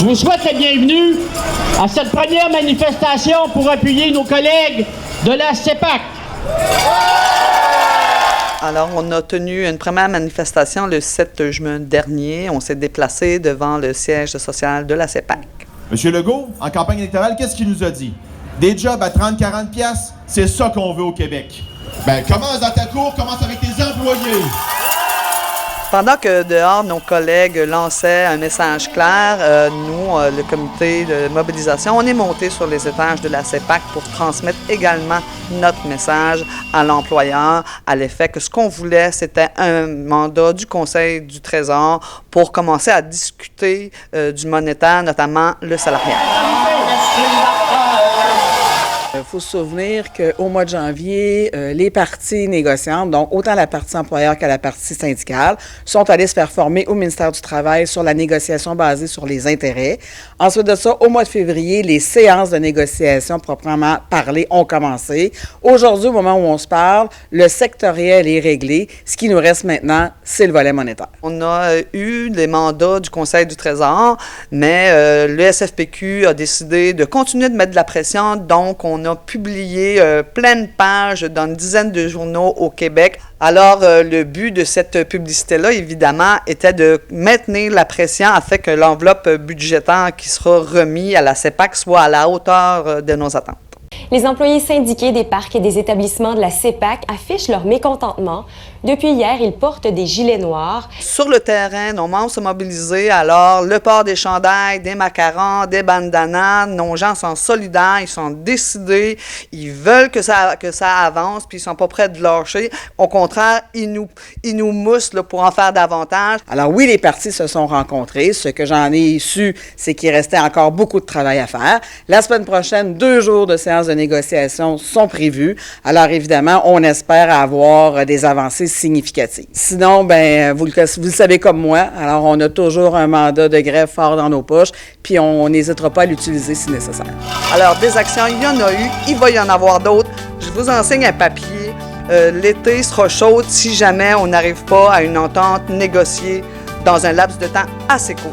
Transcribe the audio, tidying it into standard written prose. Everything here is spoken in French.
Je vous souhaite la bienvenue à cette première manifestation pour appuyer nos collègues de la CEPAC. Alors, on a tenu une première manifestation le 7 juin dernier. On s'est déplacé devant le siège social de la CEPAC. Monsieur Legault, en campagne électorale, qu'est-ce qu'il nous a dit? Des jobs à 30-40 piastres, c'est ça qu'on veut au Québec. Ben, commence dans ta cour, commence avec tes employés. Pendant que dehors, nos collègues lançaient un message clair, nous, le comité de mobilisation, on est monté sur les étages de la CEPAC pour transmettre également notre message à l'employeur, à l'effet que ce qu'on voulait, c'était un mandat du Conseil du Trésor pour commencer à discuter du monétaire, notamment le salarial. Il faut se souvenir qu'au mois de janvier, les parties négociantes, donc autant la partie employeur que la partie syndicale, sont allées se faire former au ministère du Travail sur la négociation basée sur les intérêts. Ensuite de ça, au mois de février, les séances de négociation proprement parlées ont commencé. Aujourd'hui, au moment où on se parle, le sectoriel est réglé. Ce qui nous reste maintenant, c'est le volet monétaire. On a eu les mandats du Conseil du Trésor, mais le SFPQ a décidé de continuer de mettre de la pression, donc on a publié plein de pages dans une dizaine de journaux au Québec. Alors, le but de cette publicité-là, évidemment, était de maintenir la pression afin que l'enveloppe budgétaire qui sera remise à la CEPAC soit à la hauteur de nos attentes. Les employés syndiqués des parcs et des établissements de la CEPAC affichent leur mécontentement. Depuis hier, ils portent des gilets noirs. Sur le terrain, nos membres sont mobilisés. Alors, le port des chandails, des macarons, des bandanas, nos gens sont solidaires, ils sont décidés, ils veulent que ça avance, puis ils sont pas prêts de lâcher. Au contraire, ils nous moussent là, pour en faire davantage. Alors oui, les parties se sont rencontrées. Ce que j'en ai su, c'est qu'il restait encore beaucoup de travail à faire. La semaine prochaine, 2 jours de séance de négociation sont prévus. Alors évidemment, on espère avoir des avancées significatives. Sinon, vous le savez comme moi, alors on a toujours un mandat de grève fort dans nos poches, puis on n'hésitera pas à l'utiliser si nécessaire. Alors, des actions, il y en a eu, il va y en avoir d'autres. Je vous enseigne un papier. L'été sera chaud si jamais on n'arrive pas à une entente négociée dans un laps de temps assez court.